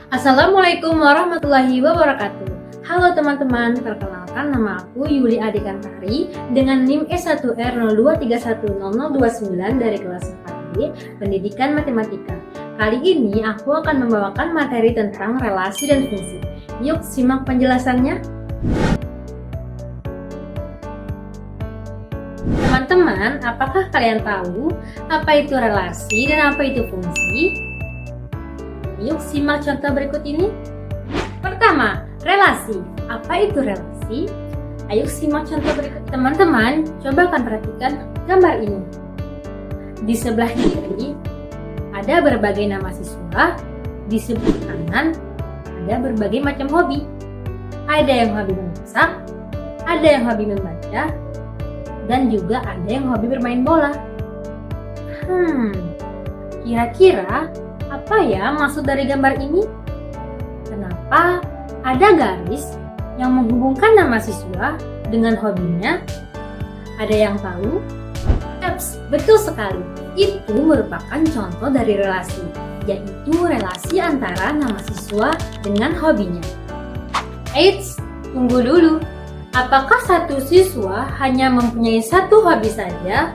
Assalamualaikum warahmatullahi wabarakatuh. Halo teman-teman, perkenalkan nama aku Yuli Adikantari dengan NIM S1R023100029 dari kelas 4B Pendidikan Matematika. Kali ini aku akan membawakan materi tentang relasi dan fungsi. Yuk simak penjelasannya. Teman-teman, apakah kalian tahu apa itu relasi dan apa itu fungsi? Yuk simak contoh berikut ini. Pertama, relasi. Apa itu relasi? Ayo simak contoh berikut. Teman-teman, coba kan perhatikan gambar ini. Di sebelah kiri ada berbagai nama siswa, di sebelah kanan ada berbagai macam hobi. Ada yang hobi memasak, ada yang hobi membaca, dan juga ada yang hobi bermain bola. Kira-kira apa ya maksud dari gambar ini? Kenapa ada garis yang menghubungkan nama siswa dengan hobinya? Ada yang tahu? Betul sekali. Itu merupakan contoh dari relasi, yaitu relasi antara nama siswa dengan hobinya. Eits, tunggu dulu. Apakah satu siswa hanya mempunyai satu hobi saja?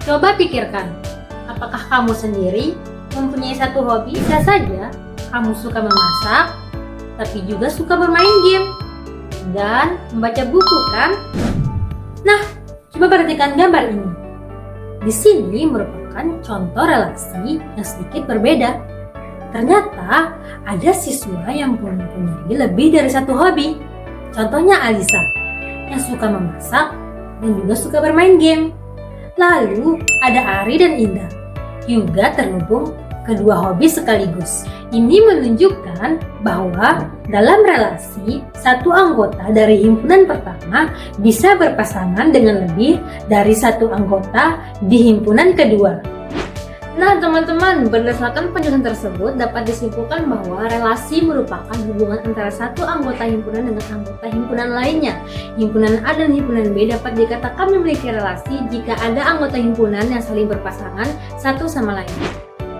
Coba pikirkan. Apakah kamu sendiri mempunyai satu hobi? Bisa saja kamu suka memasak, tapi juga suka bermain game dan membaca buku, kan? Nah, coba perhatikan gambar ini. Di sini merupakan contoh relasi yang sedikit berbeda. Ternyata ada siswa yang mempunyai lebih dari satu hobi. Contohnya Alisa, yang suka memasak dan juga suka bermain game. Lalu ada Ari dan Indah, juga terhubung kedua hobi sekaligus. Ini menunjukkan bahwa dalam relasi, satu anggota dari himpunan pertama bisa berpasangan dengan lebih dari satu anggota di himpunan kedua. Nah teman-teman, berdasarkan penjelasan tersebut dapat disimpulkan bahwa relasi merupakan hubungan antara satu anggota himpunan dengan anggota himpunan lainnya. Himpunan A dan himpunan B dapat dikatakan memiliki relasi jika ada anggota himpunan yang saling berpasangan satu sama lain.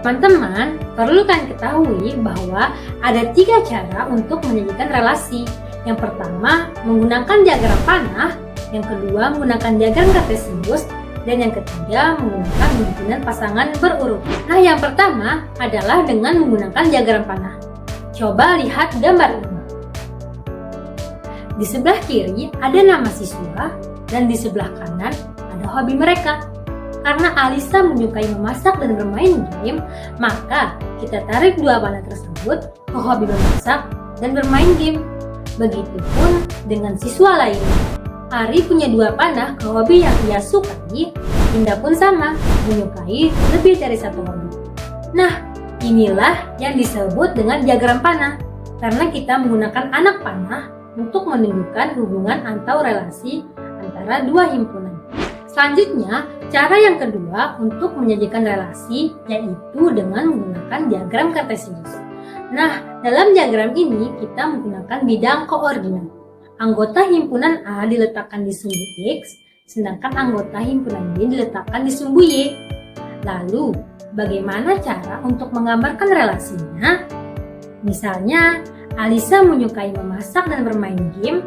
Teman-teman, perlu kan ketahui bahwa ada 3 cara untuk menyajikan relasi. Yang pertama, menggunakan diagram panah. Yang kedua, menggunakan diagram kartesius. Dan yang ketiga, menggunakan himpunan pasangan berurutan. Nah, yang pertama adalah dengan menggunakan diagram panah. Coba lihat gambar ini. Di sebelah kiri ada nama siswa dan di sebelah kanan ada hobi mereka. Karena Alisa menyukai memasak dan bermain game, maka kita tarik 2 panah tersebut ke hobi memasak dan bermain game. Begitupun dengan siswa lainnya. Ari punya 2 panah ke hobi yang ia sukai, Indah pun sama, menyukai lebih dari satu hobi. Nah, inilah yang disebut dengan diagram panah, karena kita menggunakan anak panah untuk menunjukkan hubungan atau relasi antara 2 himpunan. Selanjutnya, cara yang kedua untuk menyajikan relasi yaitu dengan menggunakan diagram kartesius. Nah, dalam diagram ini kita menggunakan bidang koordinat. Anggota himpunan A diletakkan di sumbu X, sedangkan anggota himpunan B diletakkan di sumbu Y. Lalu, bagaimana cara untuk menggambarkan relasinya? Misalnya, Alisa menyukai memasak dan bermain game,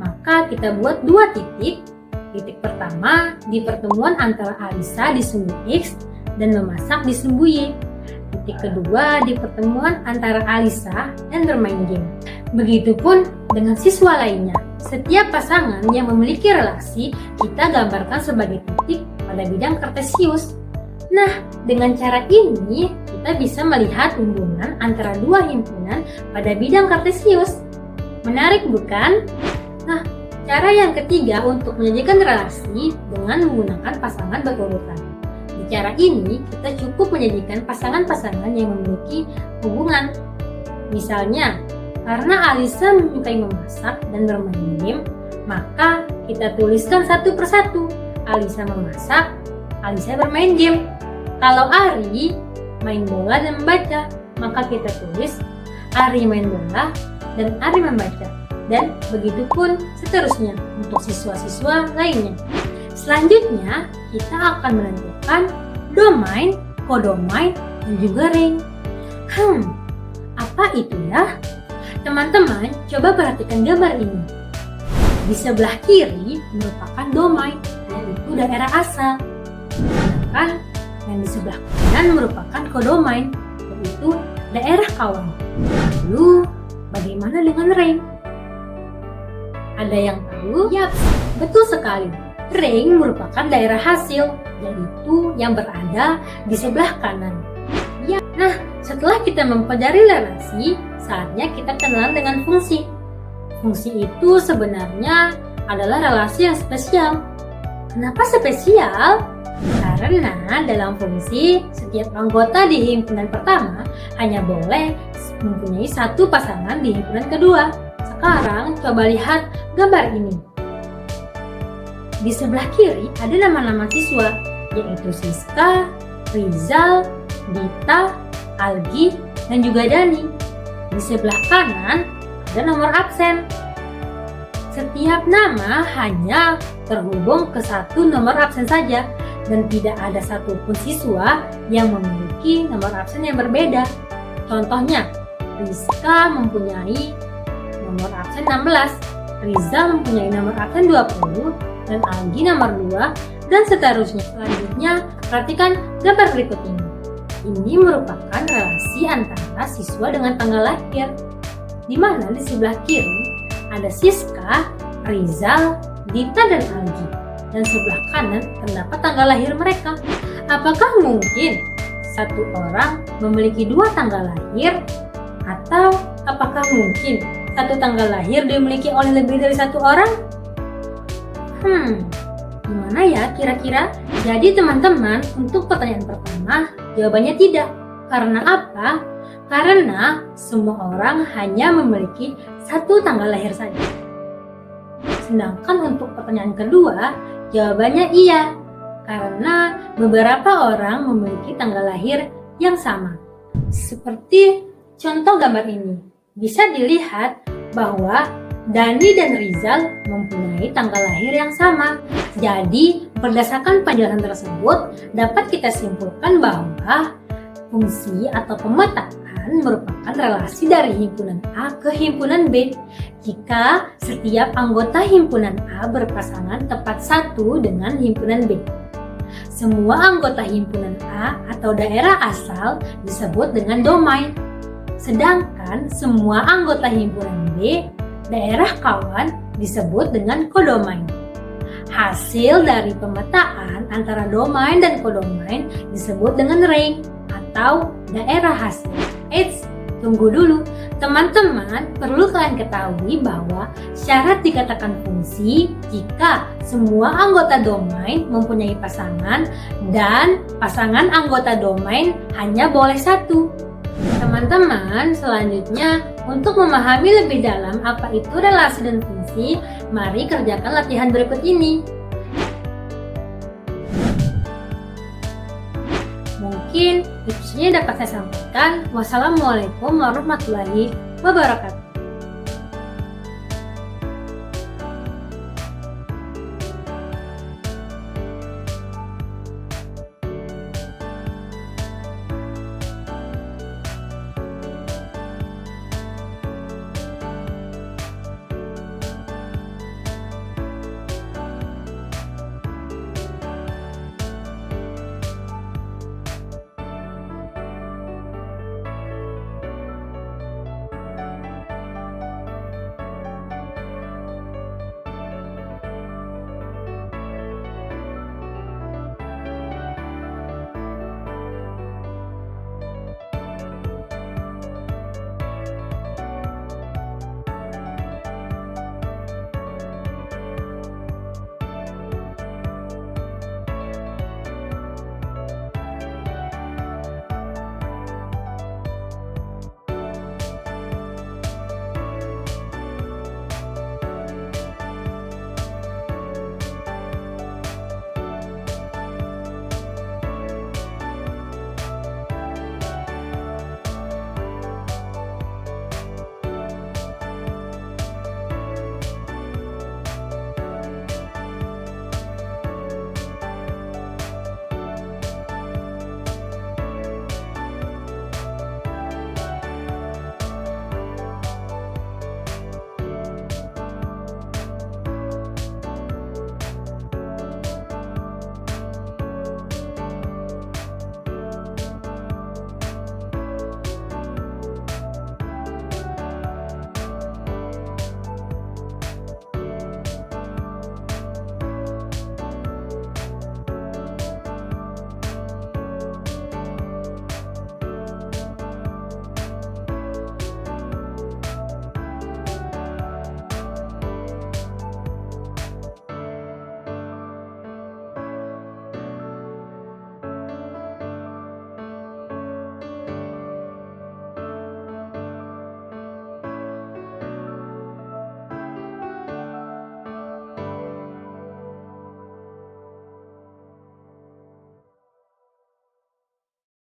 maka kita buat 2 titik. Titik pertama di pertemuan antara Alisa di sumbu X dan memasak di sumbu Y. Titik kedua di pertemuan antara Alisa dan bermain game. Begitupun dengan siswa lainnya. Setiap pasangan yang memiliki relasi kita gambarkan sebagai titik pada bidang kartesius. Nah, dengan cara ini kita bisa melihat hubungan antara 2 himpunan pada bidang kartesius. Menarik bukan? Nah, cara yang ketiga untuk menyajikan relasi dengan menggunakan pasangan berurutan. Di cara ini kita cukup menyajikan pasangan-pasangan yang memiliki hubungan. Misalnya, karena Alisa menyukai memasak dan bermain game, maka kita tuliskan satu persatu. Alisa memasak, Alisa bermain game. Kalau Ari main bola dan membaca, maka kita tulis Ari main bola dan Ari membaca. Dan begitupun seterusnya untuk siswa-siswa lainnya. Selanjutnya, kita akan menentukan domain, kodomain, dan juga range. Apa itu ya? Teman-teman, coba perhatikan gambar ini. Di sebelah kiri merupakan domain, yaitu daerah asal. Sedangkan yang di sebelah kanan merupakan kodomain, yaitu daerah kawan. Lalu, bagaimana dengan range? Ada yang tahu? Yap, betul sekali. Range merupakan daerah hasil, yaitu yang berada di sebelah kanan. Ya, nah, setelah kita mempelajari relasi, saatnya kita kenalan dengan fungsi. Fungsi itu sebenarnya adalah relasi yang spesial. Kenapa spesial? Karena dalam fungsi, setiap anggota di himpunan pertama hanya boleh mempunyai satu pasangan di himpunan kedua. Sekarang coba lihat gambar ini. Di sebelah kiri ada nama-nama siswa, yaitu Siska, Rizal, Dita, Algi, dan juga Dani. Di sebelah kanan ada nomor absen. Setiap nama hanya terhubung ke satu nomor absen saja dan tidak ada satupun siswa yang memiliki nomor absen yang berbeda. Contohnya, Rizka mempunyai nomor absen 16, Rizal mempunyai nomor absen 20, dan Algi nomor 2, dan seterusnya. Selanjutnya, perhatikan gambar berikut ini. Ini merupakan relasi antara siswa dengan tanggal lahir, di mana di sebelah kiri ada Siska, Rizal, Dita, dan Algi, dan sebelah kanan terdapat tanggal lahir mereka. Apakah mungkin satu orang memiliki dua tanggal lahir? Atau apakah mungkin satu tanggal lahir dimiliki oleh lebih dari satu orang? Gimana ya kira-kira? Jadi teman-teman, untuk pertanyaan pertama, jawabannya tidak. Karena apa? Karena semua orang hanya memiliki satu tanggal lahir saja. Sedangkan untuk pertanyaan kedua, jawabannya iya. Karena beberapa orang memiliki tanggal lahir yang sama. Seperti contoh gambar ini. Bisa dilihat bahwa Dani dan Rizal mempunyai tanggal lahir yang sama. Jadi, berdasarkan penjelasan tersebut, dapat kita simpulkan bahwa fungsi atau pemetaan merupakan relasi dari himpunan A ke himpunan B jika setiap anggota himpunan A berpasangan tepat satu dengan himpunan B. Semua anggota himpunan A atau daerah asal disebut dengan domain, sedangkan semua anggota himpunan B, daerah kawan, disebut dengan kodomain. Hasil dari pemetaan antara domain dan kodomain disebut dengan range atau daerah hasil. Eits, tunggu dulu. Teman-teman, perlu kalian ketahui bahwa syarat dikatakan fungsi jika semua anggota domain mempunyai pasangan dan pasangan anggota domain hanya boleh satu. Teman-teman, selanjutnya untuk memahami lebih dalam apa itu relasi dan fungsi, mari kerjakan latihan berikut ini. Mungkin itu saja dapat saya sampaikan. Wassalamualaikum warahmatullahi wabarakatuh.